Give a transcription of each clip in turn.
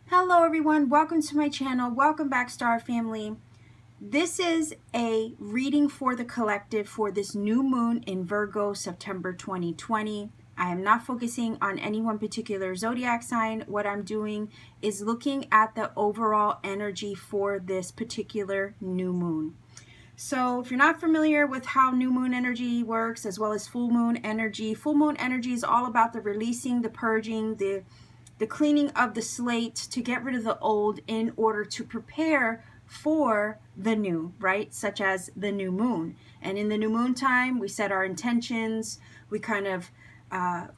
Hello everyone, welcome to my channel. Welcome back, Star Family. This is a reading for the collective for this new moon in Virgo, September 2020. I am not focusing on any one particular zodiac sign. What I'm doing is looking at the overall energy for this particular new moon. So if you're not familiar with how new moon energy works, as well as full moon energy is all about the releasing, the purging, the cleaning of the slate to get rid of the old in order to prepare for the new, right? Such as the new moon. And in the new moon time, we set our intentions. We kind of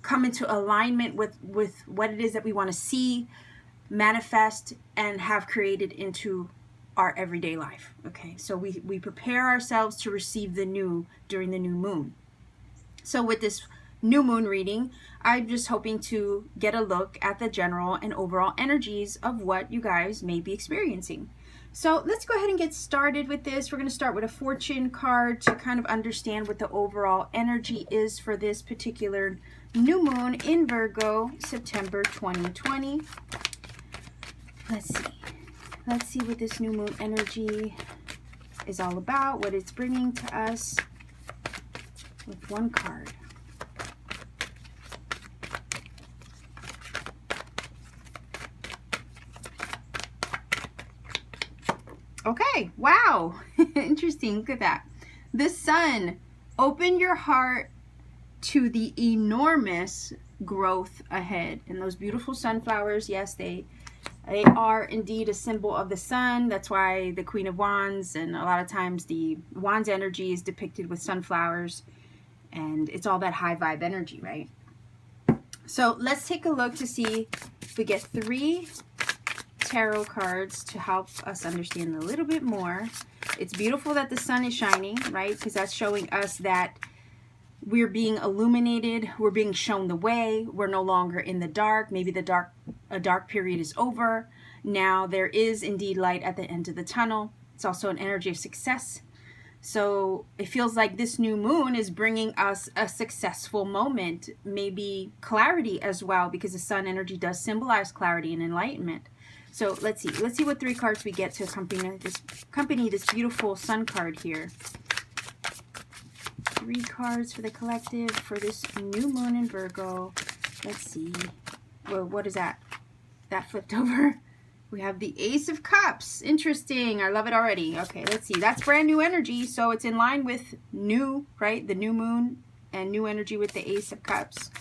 come into alignment with what it is that we want to see, manifest, and have created into our everyday life. Okay, so we prepare ourselves to receive the new during the new moon. So with this new moon reading, I'm just hoping to get a look at the general and overall energies of what you guys may be experiencing. So let's go ahead and get started with this. We're going to start with a fortune card to kind of understand what the overall energy is for this particular new moon in Virgo, September 2020. Let's see what this new moon energy is all about, what it's bringing to us with one card. Okay, wow, interesting, look at that. The sun, open your heart to the enormous growth ahead. And those beautiful sunflowers, yes, they are indeed a symbol of the sun. That's why the Queen of Wands, and a lot of times the Wands energy is depicted with sunflowers. And it's all that high vibe energy, right? So let's take a look to see if we get 3 tarot cards to help us understand a little bit more. It's beautiful that the sun is shining, right? Because that's showing us that we're being illuminated, we're being shown the way, we're no longer in the dark. Maybe a dark period is over. Now there is indeed light at the end of the tunnel. It's also an energy of success. So it feels like this new moon is bringing us a successful moment, maybe clarity as well, because the sun energy does symbolize clarity and enlightenment. So let's see what 3 cards we get to accompany this beautiful sun card here. 3 cards for the collective for this new moon in Virgo. Let's see. Whoa, what is that? That flipped over. We have the Ace of Cups. Interesting. I love it already. Okay, let's see. That's brand new energy, so it's in line with new, right? The new moon and new energy with the Ace of Cups.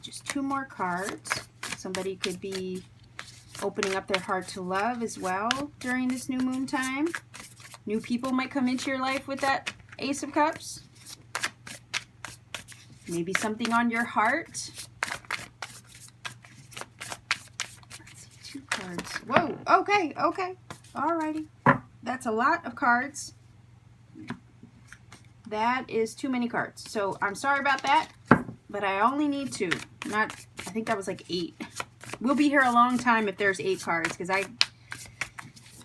Just 2 more cards. Somebody could be opening up their heart to love as well during this new moon time. New people might come into your life with that Ace of Cups. Maybe something on your heart. Let's see, 2 cards. Whoa, okay. Alrighty. That's a lot of cards. That is too many cards. So I'm sorry about that. But I only need 2. I think that was like 8. We'll be here a long time if there's 8 cards, because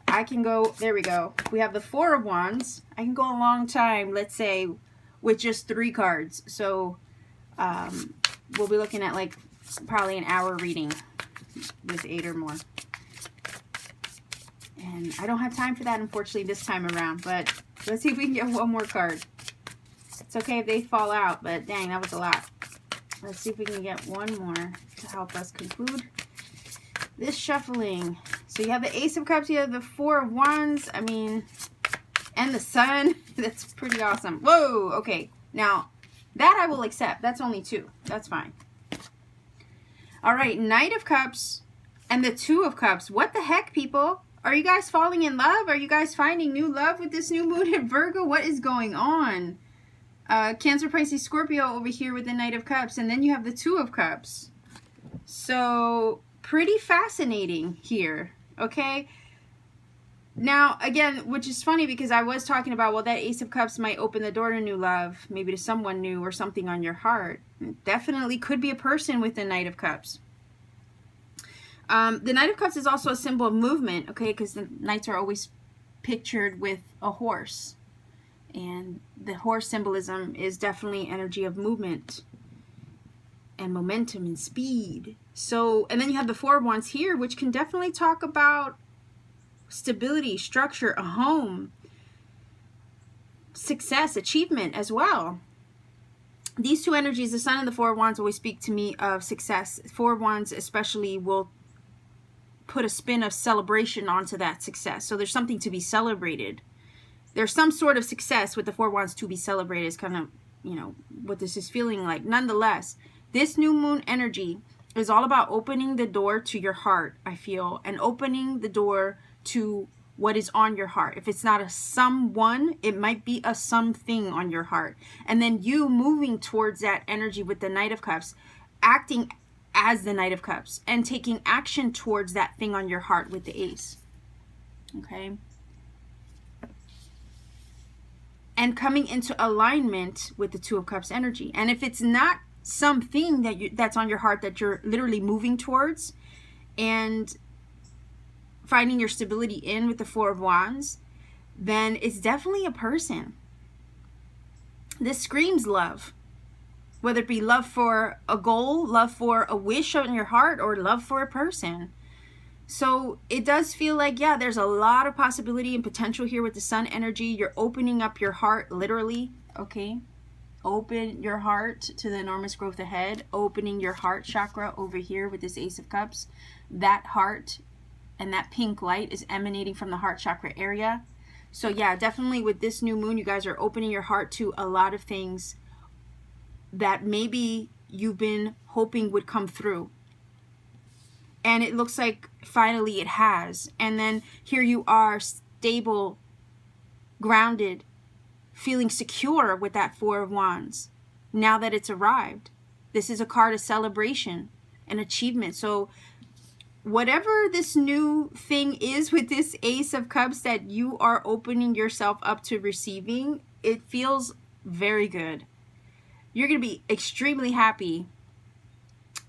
I can go, there we go. We have the 4 of Wands. I can go a long time, let's say, with just 3 cards. So we'll be looking at like probably an hour reading with 8 or more. And I don't have time for that, unfortunately, this time around. But let's see if we can get 1 more card. It's okay if they fall out, but dang, that was a lot. Let's see if we can get 1 more to help us conclude this shuffling. So you have the Ace of Cups, you have the 4 of Wands, I mean, and the Sun. That's pretty awesome. Whoa, okay. Now, that I will accept. That's only 2. That's fine. All right, Knight of Cups and the 2 of Cups. What the heck, people? Are you guys falling in love? Are you guys finding new love with this new moon in Virgo? What is going on? Cancer, Pisces, Scorpio over here with the Knight of Cups. And then you have the 2 of Cups. So, pretty fascinating here. Okay? Now, again, which is funny because I was talking about, well, that Ace of Cups might open the door to new love. Maybe to someone new or something on your heart. It definitely could be a person with the Knight of Cups. The Knight of Cups is also a symbol of movement, okay, because the knights are always pictured with a horse. And the horse symbolism is definitely energy of movement and momentum and speed. So, and then you have the Four of Wands here, which can definitely talk about stability, structure, a home, success, achievement as well. These two energies, the Sun and the Four of Wands, always speak to me of success. Four of Wands especially will put a spin of celebration onto that success. So there's something to be celebrated. There's some sort of success with the Four of Wands to be celebrated is kind of, you know, what this is feeling like. Nonetheless, this new moon energy is all about opening the door to your heart, I feel, and opening the door to what is on your heart. If it's not a someone, it might be a something on your heart. And then you moving towards that energy with the Knight of Cups, acting as the Knight of Cups and taking action towards that thing on your heart with the Ace. Okay? And coming into alignment with the Two of Cups energy. And if it's not something that's on your heart that you're literally moving towards and finding your stability in with the Four of Wands, then it's definitely a person. This screams love. Whether it be love for a goal, love for a wish on your heart, or love for a person. So it does feel like, yeah, there's a lot of possibility and potential here with the Sun energy. You're opening up your heart, literally, okay? Open your heart to the enormous growth ahead. Opening your heart chakra over here with this Ace of Cups. That heart and that pink light is emanating from the heart chakra area. So yeah, definitely with this new moon, you guys are opening your heart to a lot of things that maybe you've been hoping would come through. And it looks like finally it has. And then here you are, stable, grounded, feeling secure with that Four of Wands. Now that it's arrived. This is a card of celebration and achievement. So whatever this new thing is with this Ace of Cups that you are opening yourself up to receiving, it feels very good. You're going to be extremely happy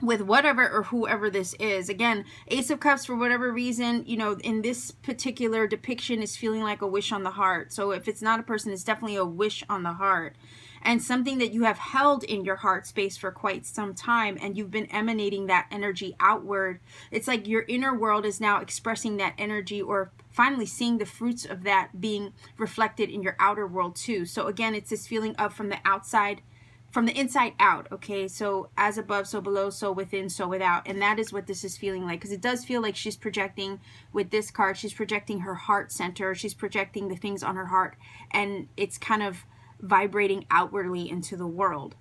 with whatever or whoever this is. Again, Ace of Cups, for whatever reason, you know, in this particular depiction is feeling like a wish on the heart. So if it's not a person, it's definitely a wish on the heart. And something that you have held in your heart space for quite some time, and you've been emanating that energy outward. It's like your inner world is now expressing that energy, or finally seeing the fruits of that being reflected in your outer world too. So again, it's this feeling of from the outside, from the inside out, okay? So as above, so below, so within, so without. And that is what this is feeling like, because it does feel like she's projecting with this card. She's projecting her heart center. She's projecting the things on her heart, and it's kind of vibrating outwardly into the world.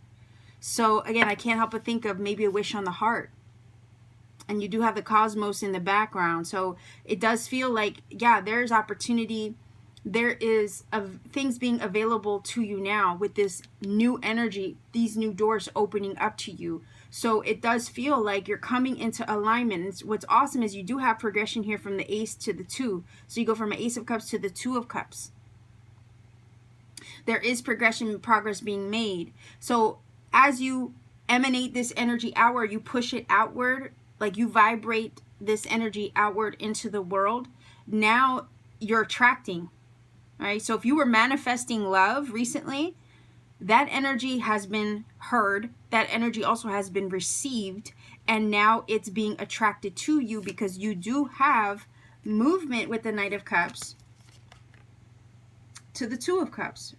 So again, I can't help but think of maybe a wish on the heart. And you do have the cosmos in the background. So it does feel like, yeah, there's opportunity. There is things being available to you now with this new energy, these new doors opening up to you. So it does feel like you're coming into alignment. And what's awesome is you do have progression here from the Ace to the Two. So you go from an Ace of Cups to the Two of Cups. There is progression and progress being made. So as you emanate this energy outward, you push it outward, like you vibrate this energy outward into the world. Now you're attracting. Right? So if you were manifesting love recently, that energy has been heard. That energy also has been received. And now it's being attracted to you because you do have movement with the Knight of Cups to the Two of Cups.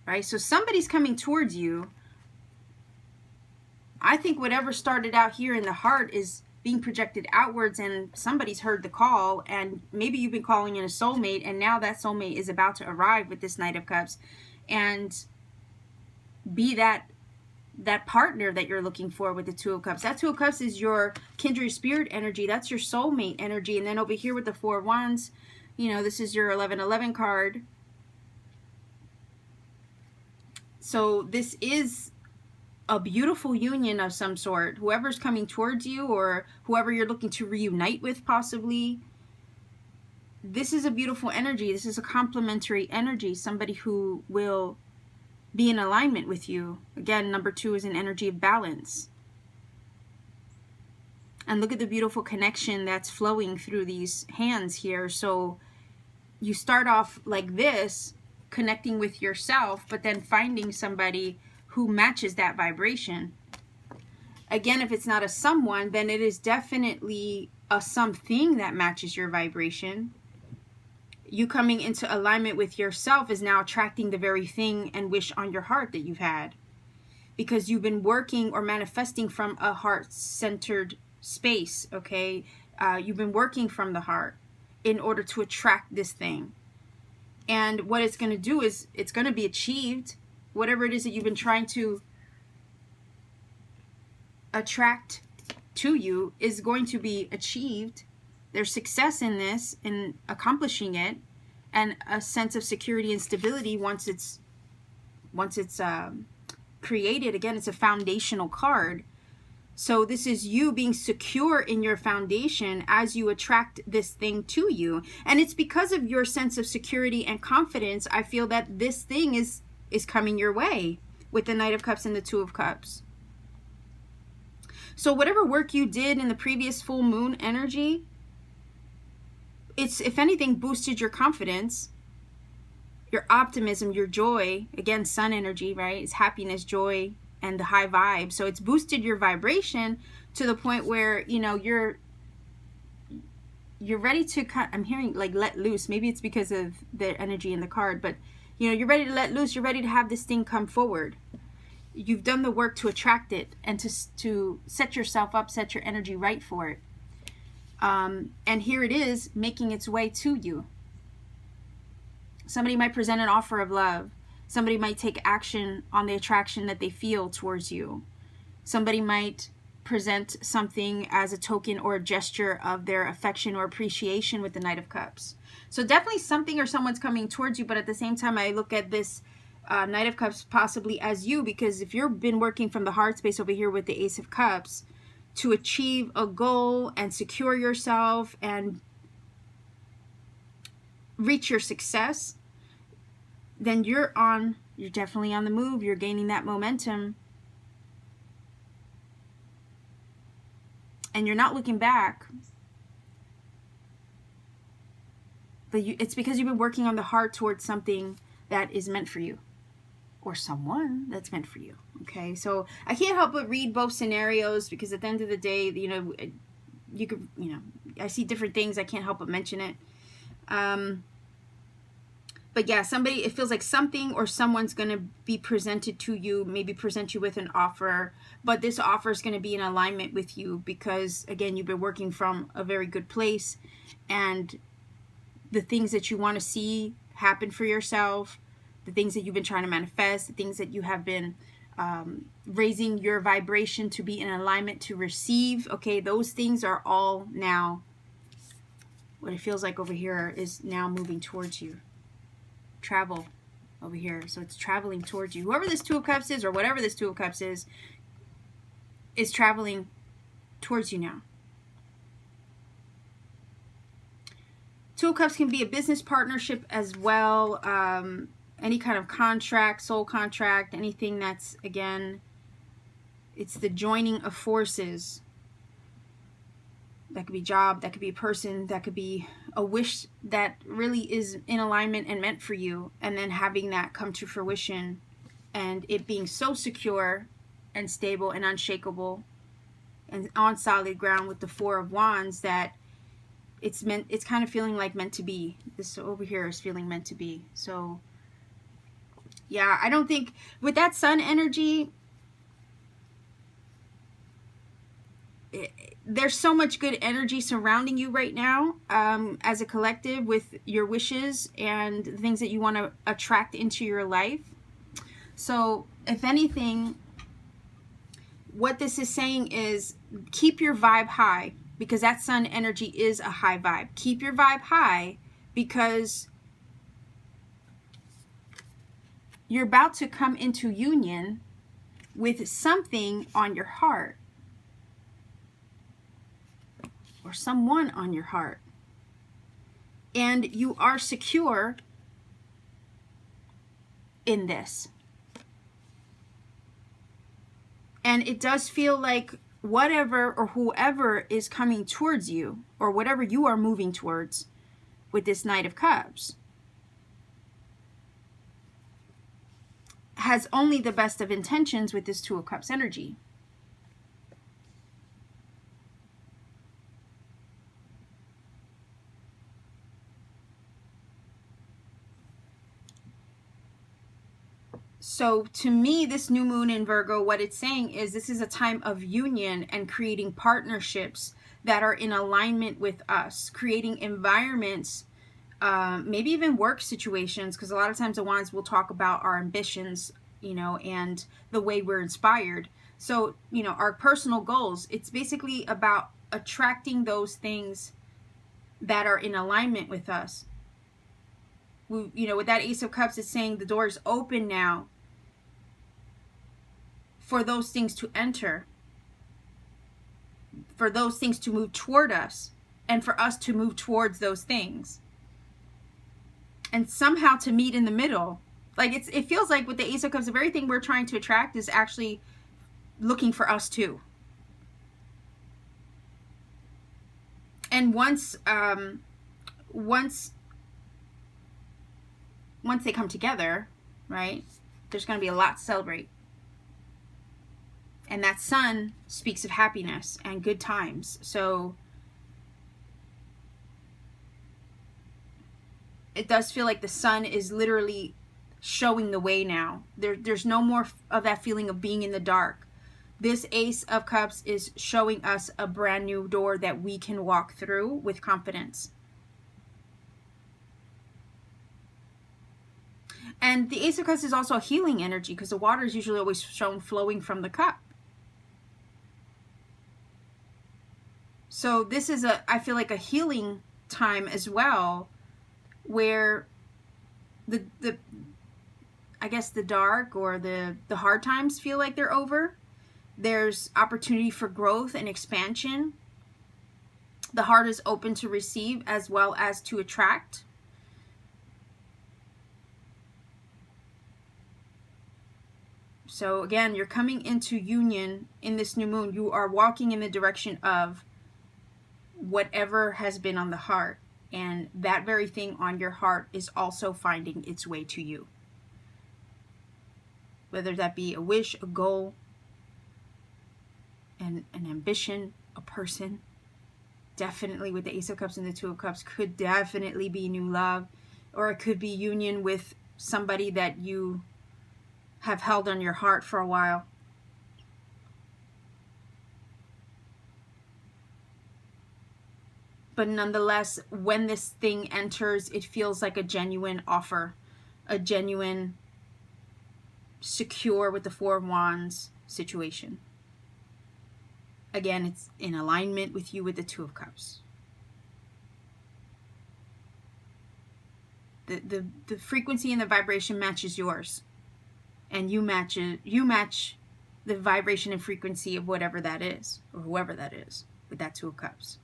Right? So somebody's coming towards you. I think whatever started out here in the heart is being projected outwards, and somebody's heard the call, and maybe you've been calling in a soulmate, and now that soulmate is about to arrive with this Knight of Cups and be that partner that you're looking for with the Two of Cups. That Two of Cups is your kindred spirit energy. That's your soulmate energy. And then over here with the Four of Wands, you know, this is your 1111 card. So this is a beautiful union of some sort. Whoever's coming towards you, or whoever you're looking to reunite with possibly, this is a beautiful energy. This is a complementary energy. Somebody who will be in alignment with you. Again, number 2 is an energy of balance. And look at the beautiful connection that's flowing through these hands here. So you start off like this, connecting with yourself, but then finding somebody who matches that vibration. Again, if it's not a someone, then it is definitely a something that matches your vibration. You coming into alignment with yourself is now attracting the very thing and wish on your heart that you've had. Because you've been working or manifesting from a heart-centered space, okay? You've been working from the heart in order to attract this thing. And what it's going to do is it's going to be achieved. Whatever it is that you've been trying to attract to you is going to be achieved. There's success in this, in accomplishing it, and a sense of security and stability once it's created. Again, it's a foundational card. So this is you being secure in your foundation as you attract this thing to you. And it's because of your sense of security and confidence, I feel that this thing is coming your way with the Knight of Cups and the Two of Cups. So whatever work you did in the previous full moon energy, it's, if anything, boosted your confidence, your optimism, your joy. Again, sun energy, right? It's happiness, joy, and the high vibe. So it's boosted your vibration to the point where, you know, you're ready to I'm hearing like let loose. Maybe it's because of the energy in the card, but you know, you're ready to let loose. You're ready to have this thing come forward. You've done the work to attract it and to set yourself up, set your energy right for it. And here it is making its way to you. Somebody might present an offer of love. Somebody might take action on the attraction that they feel towards you. Somebody might present something as a token or a gesture of their affection or appreciation with the Knight of Cups. So definitely something or someone's coming towards you, but at the same time, I look at this Knight of Cups possibly as you, because if you've been working from the heart space over here with the Ace of Cups to achieve a goal and secure yourself and reach your success, then you're definitely on the move. You're gaining that momentum. And you're not looking back. But it's because you've been working on the heart towards something that is meant for you. Or someone that's meant for you. Okay, so I can't help but read both scenarios, because at the end of the day, you know, you could, you know, I see different things. I can't help but mention it. But yeah, somebody, it feels like something or someone's going to be presented to you, maybe present you with an offer, but this offer is going to be in alignment with you because, again, you've been working from a very good place, and the things that you want to see happen for yourself, the things that you've been trying to manifest, the things that you have been raising your vibration to be in alignment to receive, okay, those things are all now, what it feels like over here is now moving towards you. Travel over here, so it's traveling towards you. Whoever this Two of Cups is, or whatever this Two of Cups is traveling towards you now. Two of Cups can be a business partnership as well, any kind of contract, soul contract, anything that's, again, it's the joining of forces. That could be job, that could be a person, that could be a wish that really is in alignment and meant for you, and then having that come to fruition and it being so secure and stable and unshakable and on solid ground with the Four of Wands that it's kind of feeling like meant to be. This over here is feeling meant to be. So yeah, I don't think with that sun energy, there's so much good energy surrounding you right now as a collective with your wishes and the things that you want to attract into your life. So if anything, what this is saying is keep your vibe high, because that sun energy is a high vibe. Keep your vibe high because you're about to come into union with something on your heart. Or someone on your heart, and you are secure in this, and it does feel like whatever or whoever is coming towards you, or whatever you are moving towards with this Knight of Cups, has only the best of intentions with this Two of Cups energy. So to me, this new moon in Virgo, what it's saying is this is a time of union and creating partnerships that are in alignment with us, creating environments, maybe even work situations, because a lot of times the wands will talk about our ambitions, you know, and the way we're inspired. So, you know, our personal goals, it's basically about attracting those things that are in alignment with us. You know, with that Ace of Cups, it's saying the door is open now for those things to enter, for those things to move toward us, and for us to move towards those things. And somehow to meet in the middle. Like it feels like with the Ace of Cups, the very thing we're trying to attract is actually looking for us too. And once they come together, right, there's going to be a lot to celebrate. And that sun speaks of happiness and good times. So it does feel like the sun is literally showing the way now. There's no more of that feeling of being in the dark. This Ace of Cups is showing us a brand new door that we can walk through with confidence. And the Ace of Cups is also a healing energy, because the water is usually always shown flowing from the cup. So this is I feel like a healing time as well, where I guess the dark or the hard times feel like they're over. There's opportunity for growth and expansion. The heart is open to receive as well as to attract. So again, you're coming into union in this new moon. You are walking in the direction of whatever has been on the heart. And that very thing on your heart is also finding its way to you. Whether that be a wish, a goal, an ambition, a person. Definitely with the Ace of Cups and the Two of Cups could definitely be new love. Or it could be union with somebody that you have held on your heart for a while. But nonetheless, when this thing enters, it feels like a genuine offer, a genuine, secure with the Four of Wands situation. Again, it's in alignment with you with the Two of Cups. The frequency and the vibration matches yours. And you match the vibration and frequency of whatever that is, or whoever that is, with that Two of Cups.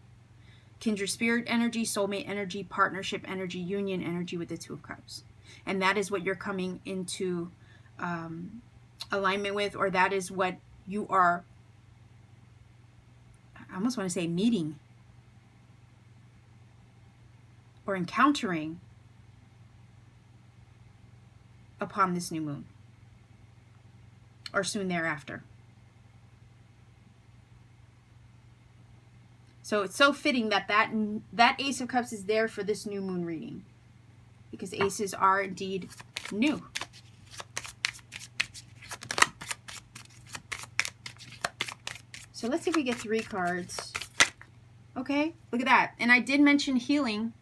Kindred spirit energy, soulmate energy, partnership energy, union energy with the Two of Cups. And that is what you're coming into alignment with, or that is what you are, I almost want to say, meeting or encountering upon this new moon, or soon thereafter. So it's so fitting that that Ace of Cups is there for this new moon reading, because aces are indeed new. So let's see if we get 3 cards. Okay, look at that. And I did mention healing.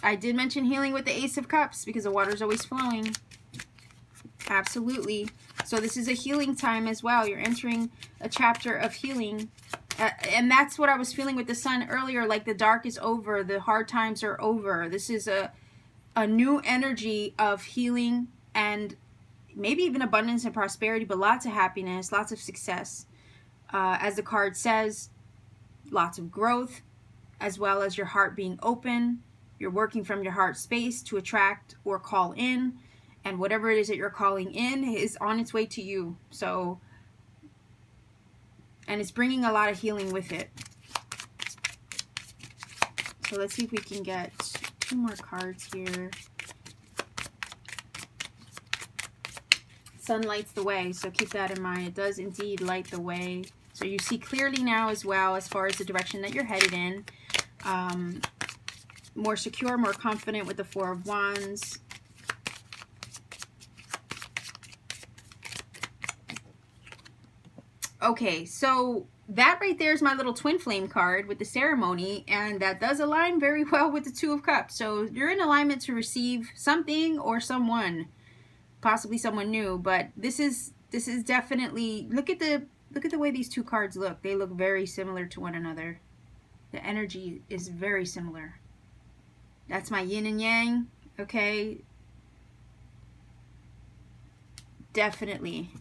I did mention healing with the Ace of Cups, because the water's always flowing. Absolutely. So this is a healing time as well. You're entering a chapter of healing. And that's what I was feeling with the sun earlier, like the dark is over, the hard times are over. This is a new energy of healing and maybe even abundance and prosperity, but lots of happiness, lots of success. As the card says, lots of growth, as well as your heart being open. You're working from your heart space to attract or call in, and whatever it is that you're calling in is on its way to you. So And it's bringing a lot of healing with it. So let's see if we can get 2 more cards here. Sun lights the way, so keep that in mind. It does indeed light the way. So you see clearly now as well as far as the direction that you're headed in. More secure, more confident with the 4 of Wands. Okay, so that right there is my little twin flame card with the ceremony, and that does align very well with the 2 of Cups. So you're in alignment to receive something or someone, possibly someone new, but this is definitely, look at the way these 2 cards look. They look very similar to one another. The energy is very similar. That's my yin and yang, okay? Definitely.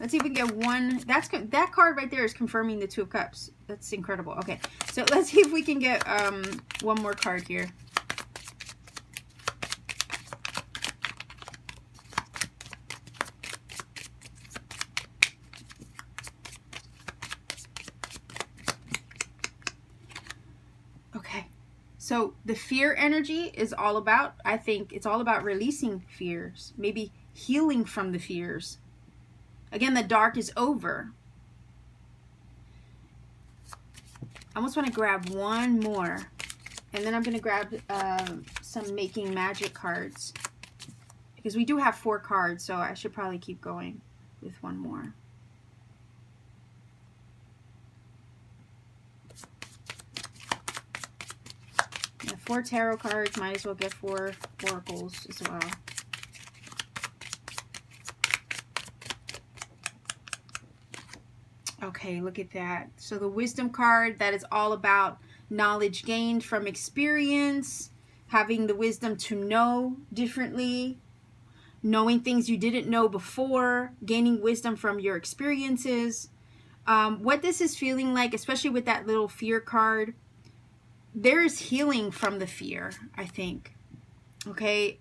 Let's see if we can get one. That card right there is confirming the 2 of Cups. That's incredible. Okay, so let's see if we can get one more card here. Okay, so the fear energy is all about, I think it's all about releasing fears, maybe healing from the fears. Again, the dark is over. I almost want to grab one more. And then I'm going to grab some Making Magic cards. Because we do have 4 cards, so I should probably keep going with one more. Yeah, 4 tarot cards. Might as well get 4 oracles as well. Okay, look at that. So the wisdom card, that is all about knowledge gained from experience, having the wisdom to know differently, knowing things you didn't know before, gaining wisdom from your experiences. What this is feeling like, especially with that little fear card, there is healing from the fear, I think. Okay,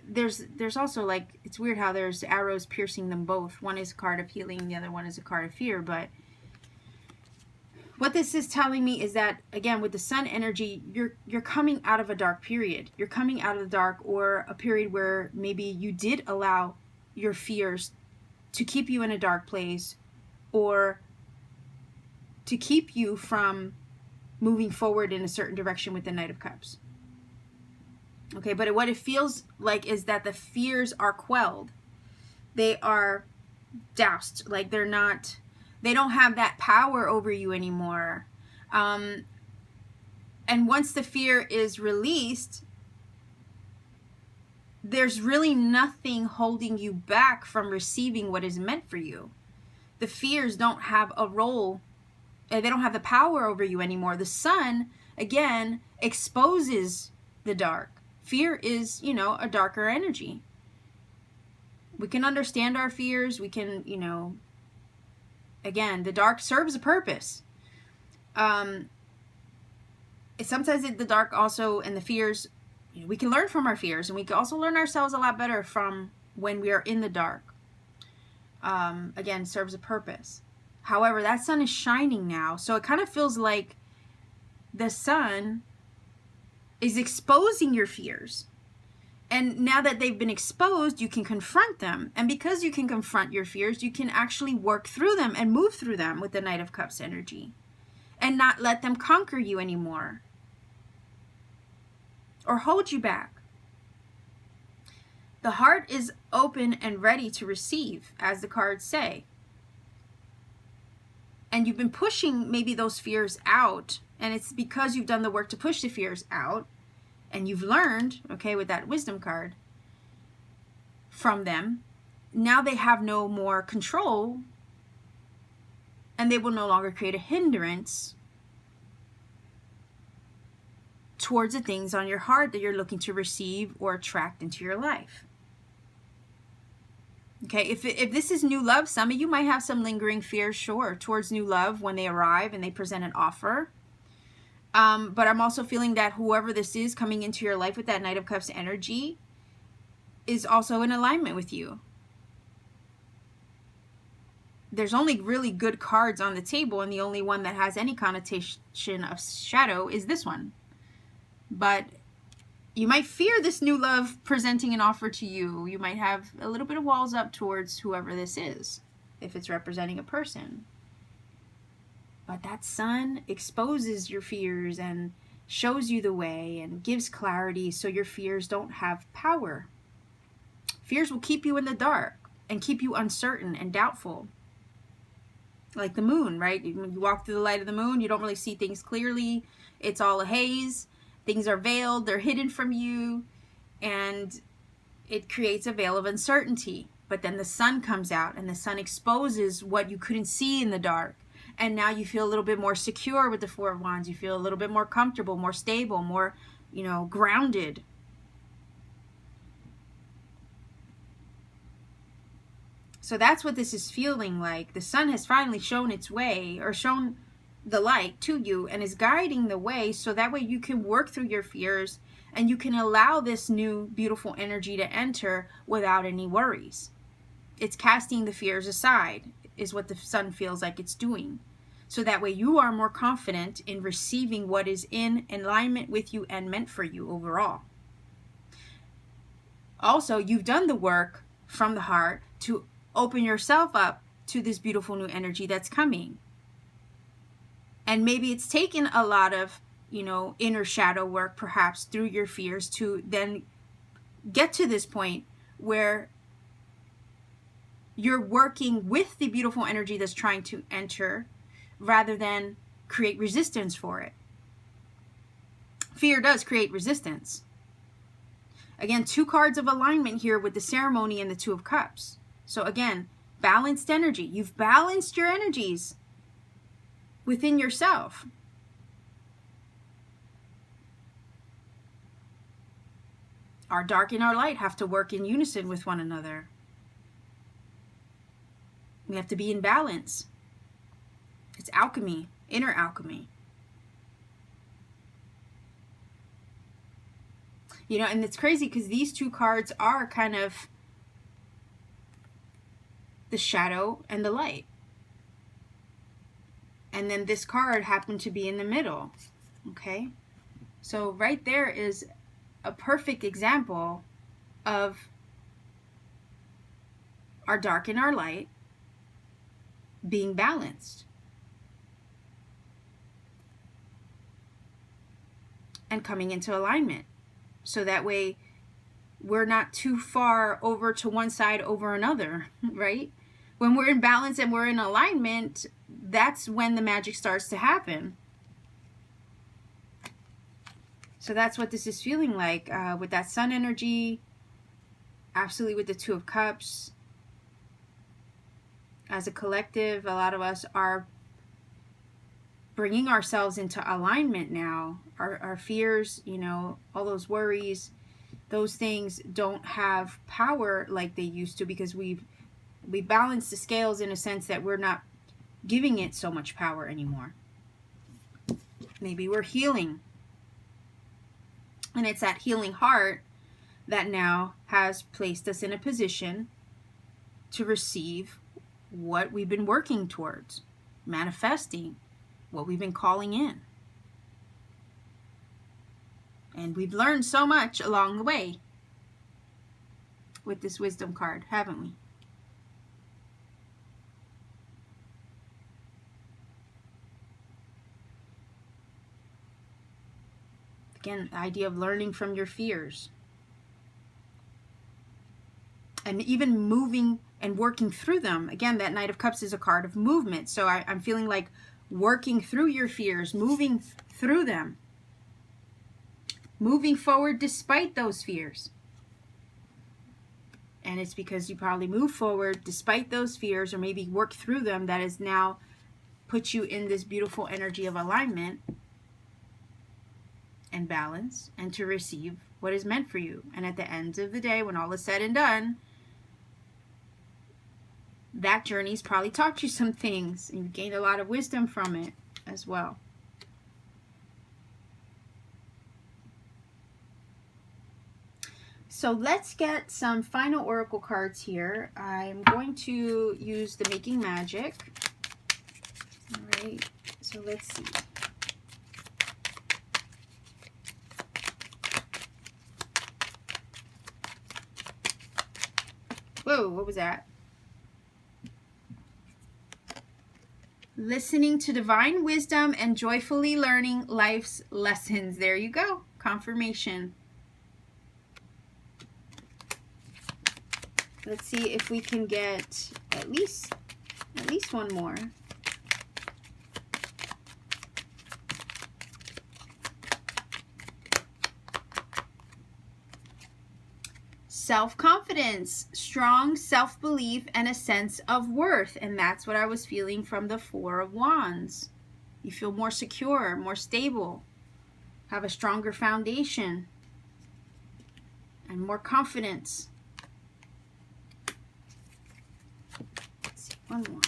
there's also, like, it's weird how there's arrows piercing them both. One is a card of healing, the other one is a card of fear. But what this is telling me is that, again, with the sun energy, you're coming out of a dark period. You're coming out of the dark, or a period where maybe you did allow your fears to keep you in a dark place, or to keep you from moving forward in a certain direction with the Knight of Cups. Okay, but what it feels like is that the fears are quelled. They are doused. Like they don't have that power over you anymore. And once the fear is released, there's really nothing holding you back from receiving what is meant for you. The fears don't have a role. They don't have the power over you anymore. The sun, again, exposes the dark. Fear is, you know, a darker energy. We can understand our fears. We can, you know, again, the dark serves a purpose. Sometimes the dark also, and the fears, you know, we can learn from our fears, and we can also learn ourselves a lot better from when we are in the dark. Again, serves a purpose. However, that sun is shining now, so it kind of feels like the sun is exposing your fears. And now that they've been exposed, you can confront them. And because you can confront your fears, you can actually work through them and move through them with the Knight of Cups energy. And not let them conquer you anymore, or hold you back. The heart is open and ready to receive, as the cards say. And you've been pushing maybe those fears out, and it's because you've done the work to push the fears out, and you've learned, okay, with that wisdom card, from them. Now they have no more control, and they will no longer create a hindrance towards the things on your heart that you're looking to receive or attract into your life. Okay, if this is new love, some of you might have some lingering fears, sure, towards new love when they arrive and they present an offer. But I'm also feeling that whoever this is coming into your life with that Knight of Cups energy is also in alignment with you. there's only really good cards on the table, and the only one that has any connotation of shadow is this one. But you might fear this new love presenting an offer to you. You might have a little bit of walls up towards whoever this is, if it's representing a person. But that sun exposes your fears and shows you the way and gives clarity, so your fears don't have power. Fears will keep you in the dark and keep you uncertain and doubtful. Like the moon, right? When you walk through the light of the moon, you don't really see things clearly. It's all a haze. Things are veiled. They're hidden from you. And it creates a veil of uncertainty. But then the sun comes out, and the sun exposes what you couldn't see in the dark. And now you feel a little bit more secure with the Four of Wands. You feel a little bit more comfortable, more stable, more, grounded. So that's what this is feeling like. The sun has finally shown its way, or shown the light to you, and is guiding the way, so that way you can work through your fears and you can allow this new beautiful energy to enter without any worries. It's casting the fears aside, is what the sun feels like it's doing. So that way you are more confident in receiving what is in alignment with you and meant for you overall. Also, you've done the work from the heart to open yourself up to this beautiful new energy that's coming. And maybe it's taken a lot of, inner shadow work, perhaps through your fears, to then get to this point where you're working with the beautiful energy that's trying to enter, rather than create resistance for it. Fear does create resistance. Again, 2 cards of alignment here with the ceremony and the Two of Cups. So again, balanced energy. You've balanced your energies within yourself. Our dark and our light have to work in unison with one another. We have to be in balance. It's alchemy, inner alchemy. And it's crazy because these 2 cards are kind of the shadow and the light. And then this card happened to be in the middle. Okay? So right there is a perfect example of our dark and our light being balanced. And coming into alignment. So that way we're not too far over to one side over another, right? When we're in balance and we're in alignment, that's when the magic starts to happen. So that's what this is feeling like with that sun energy, absolutely with the Two of Cups. As a collective, a lot of us are bringing ourselves into alignment now. Our fears, all those worries, those things don't have power like they used to, because we balance the scales in a sense that we're not giving it so much power anymore. Maybe we're healing. And it's that healing heart that now has placed us in a position to receive what we've been working towards, manifesting what we've been calling in. And we've learned so much along the way with this wisdom card, haven't we? Again, the idea of learning from your fears. And even moving and working through them. Again, that Knight of Cups is a card of movement. So I'm feeling like working through your fears, moving through them. Moving forward despite those fears. And it's because you probably move forward despite those fears, or maybe work through them, that has now put you in this beautiful energy of alignment and balance, and to receive what is meant for you. And at the end of the day, when all is said and done, that journey's probably taught you some things, and you've gained a lot of wisdom from it as well. So let's get some final oracle cards here. I'm going to use the Making Magic. All right, so let's see. Whoa, what was that? Listening to divine wisdom and joyfully learning life's lessons. There you go. Confirmation. Let's see if we can get at least one more. Self-confidence, strong self-belief, and a sense of worth. And that's what I was feeling from the Four of Wands. You feel more secure, more stable, have a stronger foundation, and more confidence. Let's see, one more.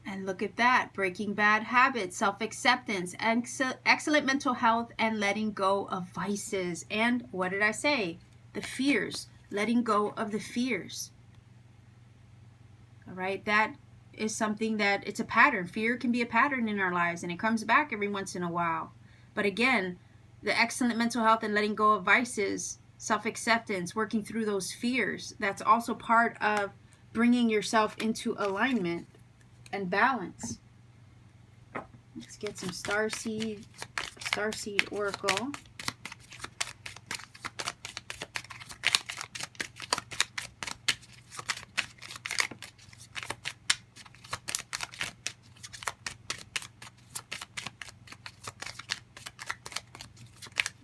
And look at that, breaking bad habits, self-acceptance, excellent mental health, and letting go of vices. And what did I say? The fears, letting go of the fears. All right, that is something that it's a pattern. Fear can be a pattern in our lives, and it comes back every once in a while. But again, the excellent mental health and letting go of vices, self-acceptance, working through those fears, that's also part of bringing yourself into alignment and balance. Let's get some Starseed Oracle.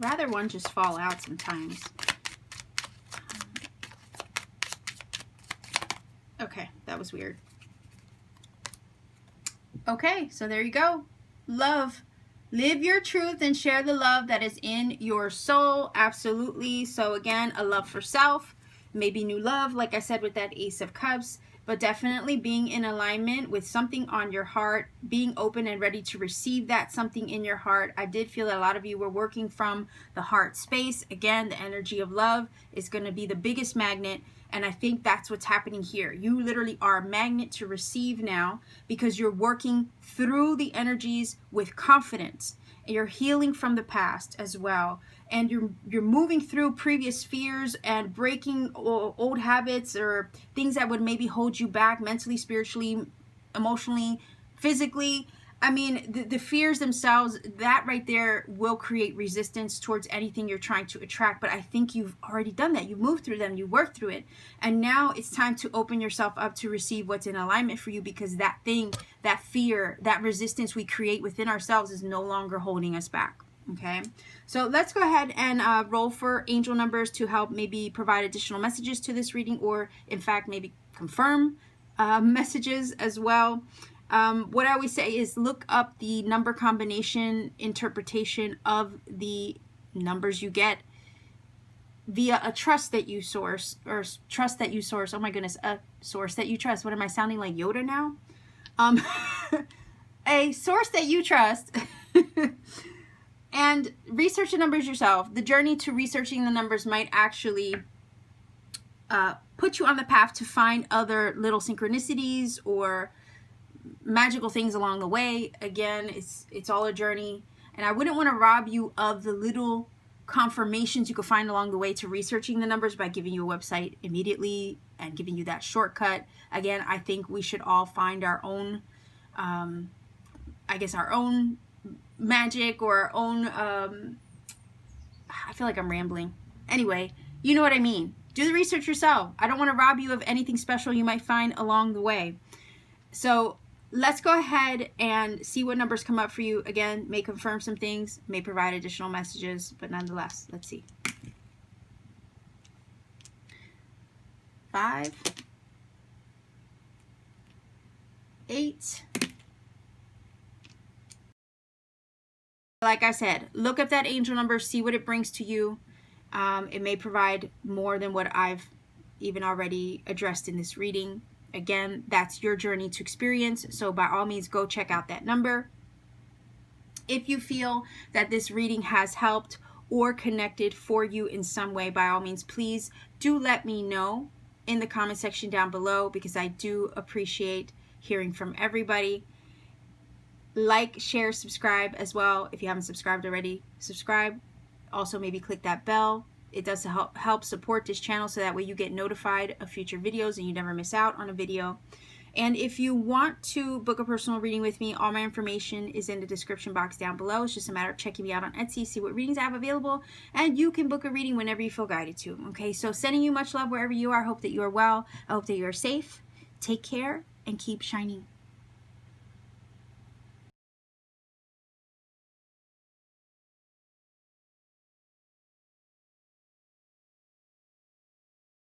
Rather one just fall out sometimes. Okay, that was weird. Okay, so there you go. Love. Live your truth and share the love that is in your soul. Absolutely. So again, a love for self, maybe new love, like I said with that Ace of Cups, but definitely being in alignment with something on your heart, being open and ready to receive that something in your heart. I did feel that a lot of you were working from the heart space. Again, the energy of love is going to be the biggest magnet. And I think that's what's happening here. You literally are a magnet to receive now because you're working through the energies with confidence. You're healing from the past as well. And you're moving through previous fears and breaking old habits or things that would maybe hold you back mentally, spiritually, emotionally, physically. I mean, the fears themselves, that right there will create resistance towards anything you're trying to attract. But I think you've already done that. You moved through them. You worked through it. And now it's time to open yourself up to receive what's in alignment for you, because that thing, that fear, that resistance we create within ourselves is no longer holding us back. Okay, so let's go ahead and roll for angel numbers to help maybe provide additional messages to this reading, or in fact, maybe confirm messages as well. What I always say is look up the number combination interpretation of the numbers you get via a trust that you source, or trust that you source. Oh my goodness, a source that you trust. What am I sounding like, Yoda now? A source that you trust. And research the numbers yourself. The journey to researching the numbers might actually put you on the path to find other little synchronicities or magical things along the way. Again, it's all a journey, and I wouldn't want to rob you of the little confirmations you could find along the way to researching the numbers by giving you a website immediately and giving you that shortcut. Again, I think we should all find our own our own magic, or our own I feel like I'm rambling. Anyway, you know what I mean. Do the research yourself. I don't want to rob you of anything special you might find along the way. So let's go ahead and see what numbers come up for you. Again, may confirm some things, may provide additional messages, but nonetheless, let's see. 5, 8. Like I said, look up that angel number, see what it brings to you. It may provide more than what I've even already addressed in this reading. Again, that's your journey to experience, so by all means, go check out that number. If you feel that this reading has helped or connected for you in some way, by all means, please do let me know in the comment section down below, because I do appreciate hearing from everybody. Like, share, subscribe as well. If you haven't subscribed already, subscribe. Also, maybe click that bell. It does help support this channel, so that way you get notified of future videos and you never miss out on a video. And if you want to book a personal reading with me, all my information is in the description box down below. It's just a matter of checking me out on Etsy, see what readings I have available, and you can book a reading whenever you feel guided to. Okay, so sending you much love wherever you are. I hope that you are well. I hope that you are safe. Take care and keep shining.